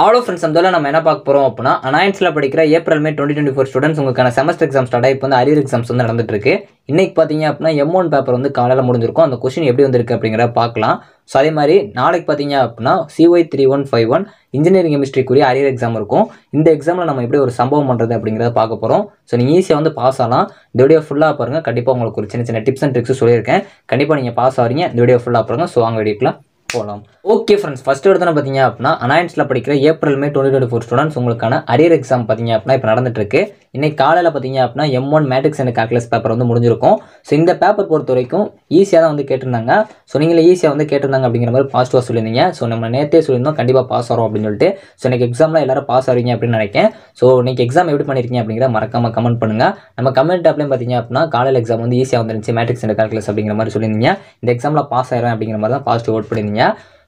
Hello friends, நம்ம என்ன பார்க்க போறோம் அப்படினா அனாயன்ஸ்ல படிக்கிற ஏப்ரல் மே 2024 ஸ்டூடண்ட்ஸ் உங்களுக்கான செமஸ்டர் எக்ஸாம் ஸ்டார்ட் ஆகி இப்போ வந்து அரியர் எக்ஸாம்ஸ் வந்து நடந்துட்டு இருக்கு. இன்னைக்கு பாத்தீங்க அப்படினா M1 பேப்பர் வந்து காலையில முடிஞ்சிருக்கும். அந்த क्वेश्चन எப்படி வந்திருக்கு அப்படிங்கறத பார்க்கலாம். சோ அதே மாதிரி நாளைக்கு பாத்தீங்க அப்படினா CY3151 இன்ஜினியரிங் கெமிஸ்ட்ரிக்குரிய அரியர் எக்ஸாம் இருக்கும். இந்த எக்ஸாம்ல நம்ம எப்படி ஒரு சம்பவம் பண்றது அப்படிங்கறத பார்க்க போறோம். சோ நீங்க ஈஸியா வந்து பாஸ் ஆகலாம். இந்த வீடியோ ஃபுல்லா பாருங்க. கண்டிப்பா உங்களுக்கு ஒரு சின்ன டிப்ஸ் அண்ட் ட்ரிக்ஸ் சொல்லியிருக்கேன். கண்டிப்பா நீங்க பாஸ் ஆவீங்க. இந்த வீடியோ ஃபுல்லா பாருங்க. சோ வாங்க வீடியோக்குள்ள போலாம். ஓகே फ्रेंड्स, ஃபர்ஸ்ட் எடுத்தன பாத்தீங்க அப்படினா அனாயன்ஸ்ல படிக்கிற ஏப்ரல் மே 2024 ஸ்டூடண்ட்ஸ் உங்களுக்கான அரியர் எக்ஸாம் பாத்தீங்க அப்படினா இப்ப நடந்துட்டு இருக்கு. இன்னைக்கு காலையில பாத்தீங்க அப்படினா M1 matrix and calculus paper வந்து முடிஞ்சிருக்கும். சோ இந்த பேப்பர் பொறுத்த வரைக்கும் ஈஸியா தான் வந்து கேட்டிருந்தாங்க. சோ நீங்களே ஈஸியா வந்து கேட்டிருந்தாங்க அப்படிங்கிற மாதிரி பாசிட்டிவா சொல்லிருந்தீங்க. சோ நம்ம நேத்தே சொல்லிருந்தோம் கண்டிப்பா பாஸ் ஆறோம் அப்படின்னு சொல்லிட்டு. சோ இன்னைக்கு எக்ஸாம்ல எல்லாரும் பாஸ் ஆவீங்க அப்படின்னு நினைக்கிறேன். சோ இன்னைக்கு எக்ஸாம் எப்படி பண்ணிருக்கீங்க அப்படிங்கறத மறக்காம கமெண்ட் பண்ணுங்க. நம்ம கமெண்ட் டாப்லயும் பாத்தீங்க அப்படினா காலையில எக்ஸாம் வந்து ஈஸியா வந்துருச்சு மேட்ரிக்ஸ் அண்ட் கால்குலஸ் அப்படிங்கிற மாதிரி சொல்லிருந்தீங்க. இந்த எக்ஸாம்ல பாஸ் ஆயிரும் அப்படிங்கிற மாதிரி தான் பாசிட்டிவ் வோட் பண்ணிருந்தீங்க.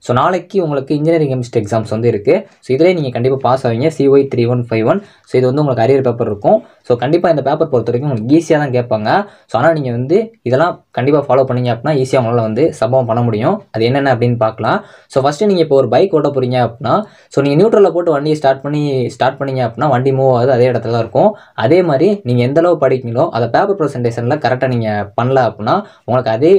சோ நாளைக்கு உங்களுக்கு இன்ஜினியரிங் கெமிஸ்ட்ரி எக்ஸாம்ஸ் வந்து இருக்கு. சோ இதுல நீங்க கண்டிப்பா பாஸ் ஆவீங்க. CY3151. சோ இது வந்து உங்களுக்கு அரியர் பேப்பர் இருக்கும். சோ கண்டிப்பா இந்த பேப்பர் பொறுத்த வரைக்கும் உங்களுக்கு ஈஸியா தான் கேட்பாங்க. சோ ஆனா நீங்க வந்து இதெல்லாம் கண்டிப்பா ஃபாலோ பண்ணீங்க அப்படினா ஈஸியா உங்களால வந்து சம்பவம் பண்ண முடியும். அது என்னென்ன அப்படின்னு பார்க்கலாம். சோ ஃபர்ஸ்ட் நீங்க இப்போ ஒரு பைக் ஓட்ட போறீங்க அப்படினா சோ நீங்க நியூட்ரல்ல போட்டு வண்டியை ஸ்டார்ட் பண்ணீங்க அப்படினா வண்டி மூவ் ஆகுது அதே இடத்துல தான் இருக்கும். அதே மாதிரி நீங்க எந்த அளவு படிக்கீங்களோ அத பேப்பர் பிரசன்டேஷன்ல கரெக்ட்டா நீங்க பண்ணல அப்படினா உங்களுக்கு அதே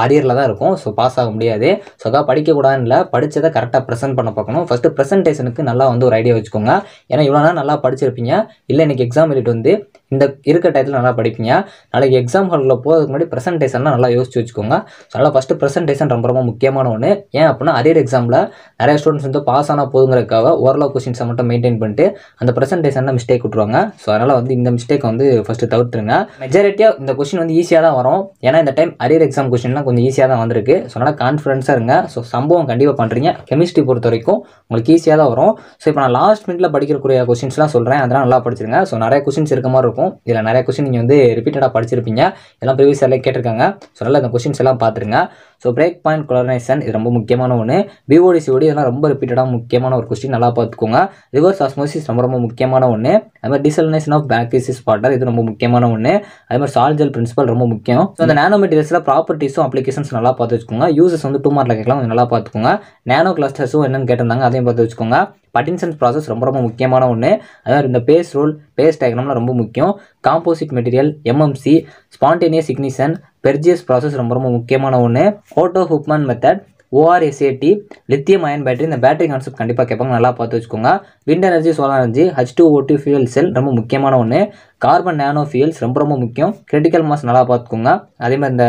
அரியர்ல தான் இருக்கும். சோ பாஸ் ஆக முடியாது. சோ அத படிக்க கூடாதுன்னு இல்ல, படிச்சதை கரெக்ட்டா பிரசன்ட் பண்ண பார்க்கணும். ஃபர்ஸ்ட் பிரசன்டேஷனுக்கு நல்லா வந்து ஒரு ஐடியா வச்சுக்கோங்க. ஏன்னா இவ்வளவு நாள் நல்லா படிச்சிருப்பீங்க. இல்ல இன்னைக்கு எக்ஸாம் எழுதிட்டு வந்து இந்த இருக்க டைத்துல நல்லா படிப்பீங்க. நாளைக்கு எக்ஸாம் ஹால்ல போறதுக்கு முன்னாடி பிரசன்டேஷன்லாம் நல்லா யோசிச்சு வச்சுக்கோங்க. சோ அதனால ஃபர்ஸ்ட் பிரசன்டேஷன் ரொம்ப முக்கியமான ஒண்ணு. ஏன் அப்படின்னா அரியர் எக்ஸாம்ல நிறைய ஸ்டூடண்ட்ஸ் வந்து பாஸ் ஆனா போதுங்கறதுக்காக ஓரளவு क्वेश्चंस மட்டும் மெயின்டைன் பண்ணிட்டு அந்த பிரசன்டேஷன்ல மிஸ்டேக் விட்டுருவாங்க. சோ அதனால வந்து இந்த மிஸ்டேக் வந்து ஃபர்ஸ்ட் தவிர்த்துருங்க. மெஜாரிட்டியா இந்த क्वेश्चन வந்து ஈஸியா தான் வரும். ஏன்னா இந்த டைம் அரியர் எக்ஸாம் क्वेश्चनலாம் கொஞ்சம் ஈஸியா தான் வந்திருக்கு. சோ அதனால கான்ஃபிடன்ஸா இருங்க. சோ சம்பவம் கண்டிப்பா பண்றீங்க. கெமிஸ்ட்ரி பொறுத்த வரைக்கும் உங்களுக்கு ஈஸியா தான் வரும். சோ இப்போ நான் லாஸ்ட் மினிட்ல படிக்கக்கூடிய क्वेश्चंसலாம் சொல்றேன். அதனால நல்லா படிச்சிருங்க. சோ நிறைய क्वेश्चंस இருக்க மாதிரி இருக்கும். இதுல நிறைய क्वेश्चन நீங்க வந்து ரிப்பீட்டடா படிச்சிருப்பீங்க. இதெல்லாம் ப்ரீவியஸ் இயர்ல கேட்டிருக்காங்க. சோ அதனால இந்த क्वेश्चंस எல்லாம் பாத்துருங்க. சோ பிரேக் பாயிண்ட் கோலனைசேஷன் இது ரொம்ப முக்கியமான ஒண்ணு. BOD COD இதெல்லாம் ரொம்ப ரிப்பீட்டடா முக்கியமான ஒரு क्वेश्चन நல்லா பாத்துக்கோங்க. ரிவர்ஸ் ஆஸ்மோசிஸ் ரொம்ப முக்கியமான ஒண்ணு. அதே மாதிரி டிசல்னேஷன் ஆஃப் பேக்கேசிஸ் வாட்டர் இது ரொம்ப முக்கியமான ஒண்ணு. அதே மாதிரி சால்ட் ஜெல் பிரின்சிபல் ரொம்ப முக்கியம். சோ அந்த நானோ மெட்டீரியல்ஸ்ல ப்ராப்பர்ட்டிஸும் அப்ளிகேஷன்ஸ் நல்லா பார்த்து வச்சுக்கோங்க. யூசஸ் வந்து 2 மார்க்ல கேட்கலாம். நல்லா பாத்துக்கோங்க. நானோ கிளஸ்டர்ஸும் என்னன்னு கேட்டிருந்தாங்க. அதையும் பார்த்து வச்சுக்கோங்க. பட்டின்சன்ஸ் ப்ராசஸ் ரொம்ப முக்கியமான ஒண்ணு. அதாவது இந்த பேஸ் ரூல் பேஸ் டயக்ராம்ல ரொம்ப முக்கியம். Composite material MMC spontaneous ignition Bergius process ரொம்ப முக்கியமான ஒண்ணு. Otto Hoffmann method ORSAT lithium ion battery இந்த பேட்டரி கான்செப்ட் கண்டிப்பா கேட்பாங்க. நல்லா பார்த்து வச்சுக்கோங்க. Wind energy solar energy H2O2 fuel cell ரொம்ப முக்கியமான ஒண்ணு. கார்பன் நானோ ஃபியூயல்ஸ் ரொம்ப முக்கியம். கிரிட்டிக்கல் மாஸ் நல்லா பார்த்துக்கோங்க. அதே மாதிரி இந்த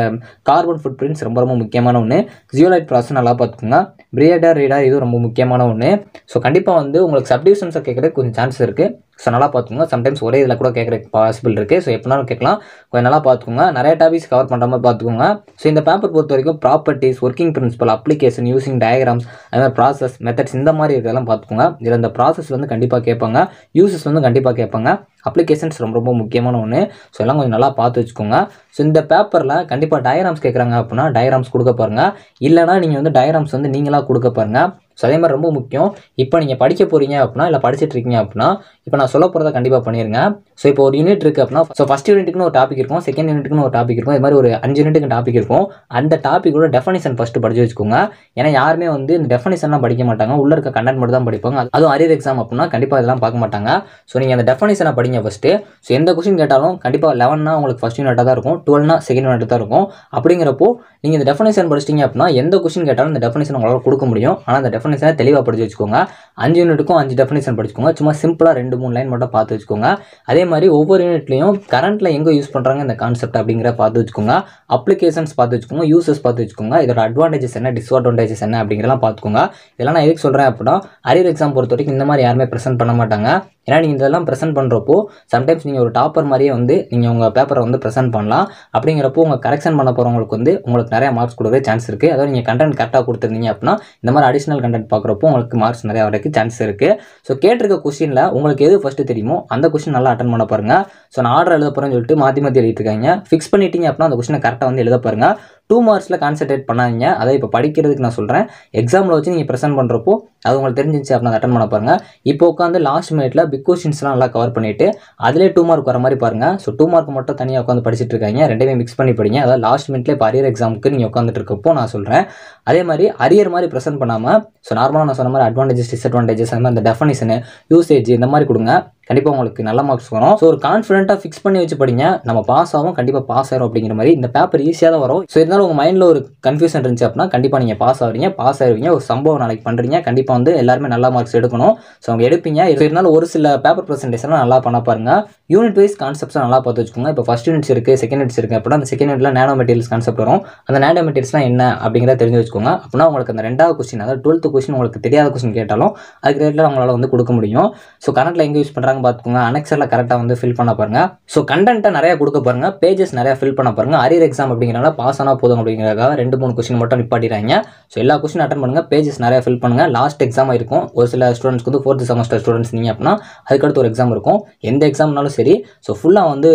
கார்பன் ஃபுட் பிரிண்ட்ஸ் ரொம்ப முக்கியமான ஒண்ணு. ஜியோலைட் ப்ராசஸ் நல்லா பார்த்துக்கோங்க. பிரீடர் ரீடர் இது ரொம்ப முக்கியமான ஒண்ணு. ஸோ கண்டிப்பா வந்து உங்களுக்கு சப்டிவிஷன்ஸை கேட்கறதுக்கு கொஞ்சம் சான்ஸ் இருக்கு. ஸோ நல்லா பார்த்துக்கோங்க. சம்டைம்ஸ் ஒரே இதில் கூட கேட்கறதுக்கு பாசிபிள் இருக்கு. ஸோ எப்படினாலும் கேட்கலாம். கொஞ்சம் நல்லா பார்த்துக்கோங்க. நிறைய டாபிக்ஸ் கவர் பண்ணுற மாதிரி பார்த்துக்கோங்க. ஸோ இந்த பேப்பர் பொறுத்த வரைக்கும் properties working principal application using diagrams அதே மாதிரி ப்ராசஸ் மெத்தட்ஸ் இந்த மாதிரி இதெல்லாம் பார்த்துக்கோங்க. இதில் இந்த ப்ராசஸ் வந்து கண்டிப்பாக கேட்பாங்க. யூசஸ் வந்து கண்டிப்பாக கேட்பாங்க. அப்ளிகேஷன்ஸ் ரொம்ப முக்கியமான ஒன்று. ஸோ எல்லாம் கொஞ்சம் நல்லா பார்த்து வச்சுக்கோங்க. ஸோ இந்த பேப்பரில் கண்டிப்பாக டயக்ராம்ஸ் கேட்குறாங்க அப்படின்னா டயக்ராம்ஸ் கொடுக்க பாருங்க. இல்லைனா நீங்கள் வந்து டயக்ராம்ஸ் வந்து நீங்களாக கொடுக்க பாருங்க. ஸோ அதே மாதிரி ரொம்ப முக்கியம். இப்போ நீங்கள் படிக்க போறீங்க அப்படின்னா இல்லை படிச்சுட்டு இருக்கீங்க அப்படின்னா இப்போ நான் சொல்ல போகிறத கண்டிப்பாக பண்ணிடுங்க. ஸோ இப்போ ஒரு யூனிட் இருக்குது அப்படின்னா ஸோ ஃபர்ஸ்ட் யூனிட்டுக்குன்னு ஒரு டாபிக் இருக்கும். செகண்ட் யூனிட்டுக்குன்னு ஒரு டாபிக் இருக்கும். இது மாதிரி ஒரு 5 யூனிட்டுக்கு டாபிக் இருக்கும். அந்த டாப்பிக்கோட டெஃபனிஷன் ஃபர்ஸ்ட் படிச்சு வச்சுக்கோங்க. ஏன்னா யாருமே வந்து இந்த டெஃபனிஷன்லாம் படிக்க மாட்டாங்க. உள்ள இருக்க கண்டென்ட் மட்டும் தான் படிப்பாங்க. அதுவும் அரியர் எக்ஸாம் அப்படின்னா கண்டிப்பாக இதெல்லாம் பார்க்க மாட்டாங்க. ஸோ நீங்கள் அந்த டெஃபனிஷனை படிங்க ஃபர்ஸ்ட். ஸோ எந்த क्वेश्चन கேட்டாலும் கண்டிப்பாக 11னா உங்களுக்கு ஃபர்ஸ்ட் யூனிட்டாக தான் இருக்கும். 12னா செகண்ட் யூனிட் தான் இருக்கும். அப்படிங்கிறப்போ நீங்கள் இந்த டெஃபனிஷன் படிச்சிட்டீங்க அப்படின்னா எந்த क्वेश्चन கேட்டாலும் இந்த டெஃபனிஷன் உங்களால் கொடுக்க முடியும். ஆனால் அந்த டெஃபனிஷனை தெளிவாக படிச்சு வச்சுக்கோங்க. 5 யூனிட்டுக்கும் 5 டெஃபனிஷன் படிச்சுக்கோங்க. சும்மா சிம்பிளாக 2-3 லைன் மட்டும் பார்த்து வச்சுக்கோங்க. அதே மாதிரி ஒவ்வொரு யூனிட்லையும் கரண்ட்ல எங்கே யூஸ் பண்ணுறாங்க இந்த கான்செப்ட் அப்படிங்கிற பார்த்து வச்சுக்கோங்க. அப்ளிகேஷன்ஸ் பார்த்து வச்சுக்கோங்க. யூசஸ் பார்த்து வச்சுக்கோங்க. இதோட அட்வான்டேஜஸ் என்ன டிஸ்அட்வான்டேஜஸ் என்ன அப்படிங்கிறலாம் பார்த்துக்கோங்க. இதெல்லாம் நான் எதுக்கு சொல்கிறேன் அப்படின்னா அரியர் எக்ஸாம் பொறுத்த வரைக்கும் இந்த மாதிரி யாருமே ப்ரெசென்ட் பண்ண மாட்டாங்க. ஏன்னா நீங்கள் இதெல்லாம் ப்ரெசென்ட் பண்ணுறப்போ சம்டைம்ஸ் நீங்கள் ஒரு டாப்பர் மாதிரியே வந்து நீங்கள் உங்கள் பேப்பரை வந்து ப்ரெசென்ட் பண்ணலாம். அப்படிங்கிறப்போ உங்கள் கரெக்ஷன் பண்ண போகிறவங்களுக்கு வந்து உங்களுக்கு நிறைய மார்க்ஸ் கொடுக்க சான்ஸ் இருக்குது. அதாவது நீங்கள் கண்டென்ட் கரெக்டாக கொடுத்துருந்தீங்க அப்படின்னா இந்த மாதிரி அடிஷனல் கண்டென்ட் பார்க்குறப்போ உங்களுக்கு மார்க்ஸ் நிறைய வரதுக்கு சான்ஸ் இருக்குது. ஸோ கேட்டிருக்க கொஸ்டினில் உங்களுக்கு எது ஃபஸ்ட்டு தெரியுமோ அந்த கொஸ்டின் நல்லா அட்டன் பண்ண பாருங்க. ஸோ நான் ஆர்டர் எழுத போகிறேன்னு சொல்லிட்டு மாற்றி எழுதிட்டு இருக்காங்க. ஃபிக்ஸ் பண்ணிட்டீங்க அப்படின்னா அந்த கொஸ்டினை கரெக்டாக வந்து எழுத பாருங்க. 2 மார்க்ஸில் கான்சென்ட்ரேட் பண்ணாதீங்க. அதை இப்போ படிக்கிறதுக்கு நான் சொல்கிறேன். எக்ஸாமில் வச்சு நீங்கள் ப்ரெசென்ட் பண்ணுறப்போ அது உங்களுக்கு தெரிஞ்சிச்சு அப்படின்னா அட்டன் பண்ண பாருங்கள். இப்போ உட்காந்து லாஸ்ட் மினிட்ல பிக் கொஸ்டின்ஸ்லாம் நல்லா கவர் பண்ணிவிட்டு அதிலே 2 மார்க் வர மாதிரி பாருங்கள். ஸோ 2 மார்க் மட்டும் தனியாக உட்காந்து படிச்சுட்டு இருக்காங்க, ரெண்டையுமே மிக்ஸ் பண்ணி படிங்க. அதாவது லாஸ்ட் மினிட்ல இப்போ அரியர் எக்ஸாமுக்கு நீங்கள் உட்காந்துட்டு இருக்கப்போ நான் சொல்கிறேன். அதே மாதிரி அரியர் மாதிரி ப்ரெசென்ட் பண்ணாமல் ஸோ நார்மலாக நான் சொன்ன மாதிரி அட்வான்டேஜஸ் டிஸ்அட்வான்டேஜஸ் அந்த மாதிரி அந்த டெஃபனிஷனு யூசேஜ் இந்த மாதிரி கொடுங்க. கண்டிப்பாக உங்களுக்கு நல்ல மார்க்ஸ் வரும். ஸோ ஒரு கான்ஃபிடென்ட்டாக ஃபிக்ஸ் பண்ணி வச்சு படிங்க. நம்ம பாஸ் ஆகும், கண்டிப்பாக பாஸ் ஆயிரும் அப்படிங்கிற மாதிரி. இந்த பேப்பர் ஈஸியாக தான் வரும். ஸோ இருந்தாலும் உங்கள் மைண்டில் ஒரு கன்ஃபியூஷன் இருந்துச்சு அப்படின்னா கண்டிப்பாக நீங்கள் பாஸ் ஆகிறீங்க, பாஸ் ஆயிருவீங்க. ஒரு சம்பவம் நாளைக்கு பண்ணுறீங்க, கண்டிப்பாக வந்து எல்லாருமே நல்ல மார்க்ஸ் எடுக்கணும். ஸோ அவங்க எடுப்பீங்க. இருந்தாலும் ஒரு சில பேப்பர் ப்ரெசன்டேஷன்லாம் நல்லா பண்ண பாருங்க. யூனிட் வைஸ் கான்செப்ட்ஸ் நல்லா பார்த்து வச்சுக்கோங்க. இப்போ ஃபர்ஸ்ட் யூனிட்ஸ் இருக்குது, செகண்ட் யூனிட்ஸ் இருக்குது அப்படின்னா அந்த செகண்ட் யூனிட்ல நானோ மெட்டீரியல்ஸ் கான்செப்ட் வரும். அந்த நானோ மெட்டீரியல்ஸ்லாம் என்ன அப்படிங்கிறத தெரிஞ்சு வச்சுக்கோங்க. அப்படின்னா உங்களுக்கு அந்த 2வது கொஸ்டின், அதாவது 12th கொஸ்டின் உங்களுக்கு தெரியாத கொஸ்டின் கேட்டாலும் அதுக்கு ரேட்டில் அவங்களால வந்து கொடுக்க முடியும். ஸோ கரண்ட்டில் எங்கே யூஸ் பண்ணுறாங்க பார்த்துக்கோங்க. அனெக்ஸரில் கரெக்டாக வந்து ஃபில் பண்ண பாருங்க. ஸோ கண்டென்ட்டை நிறையா கொடுக்க பாருங்க, பேஜஸ் நிறையா ஃபில் பண்ண பாருங்க. அரியர் எக்ஸாம் அப்படிங்கிறனால பாஸ் ஆனால் போதும் அப்படிங்கிறதுக்காக 2-3 கொஸ்டின் மட்டும் நிப்பாட்டிடுறாங்க. ஸோ எல்லா கொஸ்டின் அட்டன் பண்ணுங்க, பேஜஸ் நிறையா ஃபில் பண்ணுங்க. லாஸ்ட் எக்ஸாம் இருக்கும். ஒரு சில ஸ்டூடெண்ட்ஸ்க்கு வந்து 4th செமஸ்டர் ஸ்டூடெண்ட்ஸ் நீங்கள் அப்படின்னா அதுக்கடுத்து ஒரு எக்ஸாம் இருக்கும். எந்த எக்ஸாம்னாலும் சரி ஸோ ஃபுல்லாக வந்து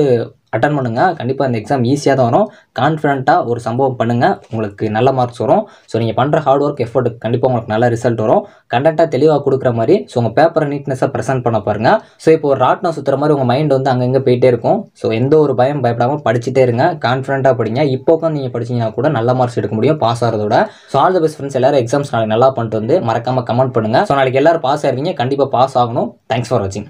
அட்டன் பண்ணுங்கள். கண்டிப்பாக இந்த எக்ஸாம் ஈஸியாக தான் வரும். கான்ஃபிடென்ட்டாக ஒரு சம்பவம் பண்ணுங்கள், உங்களுக்கு நல்ல மார்க்ஸ் வரும். ஸோ நீங்கள் பண்ணுற ஹார்ட் ஒர்க் எஃபோர்ட் கண்டிப்பாக உங்களுக்கு நல்ல ரிசல்ட் வரும். கண்டென்ட்டாக தெளிவாக கொடுக்குற மாதிரி ஸோ உங்கள் பேப்பரை நீட்னஸாக ப்ரெசென்ட் பண்ண பாருங்கள். ஸோ இப்போ ஒரு ராட்னா சுற்றுற மாதிரி உங்கள் மைண்ட் வந்து அங்கங்கே போயிட்டே இருக்கும். ஸோ எந்த ஒரு பயப்படாமல் படிச்சுட்டே இருங்க, கான்ஃபிடென்ட்டாக படிங்க. இப்போ உட்காந்து நீங்கள் படிச்சிங்கன்னா கூட நல்ல மார்க்ஸ் எடுக்க முடியும் பாஸ் ஆகிறதோட. So all the best friends. எல்லாரும் எக்ஸாம்ஸ் நாளைக்கு நல்லா பண்ணிட்டு வந்து மறக்காமல் கமெண்ட் பண்ணுங்கள். ஸோ நாளைக்கு எல்லாரும் பாஸ் ஆயிருவீங்க, கண்டிப்பாக பாஸ் ஆகணும். தேங்க்ஸ் ஃபார் வாட்சிங்.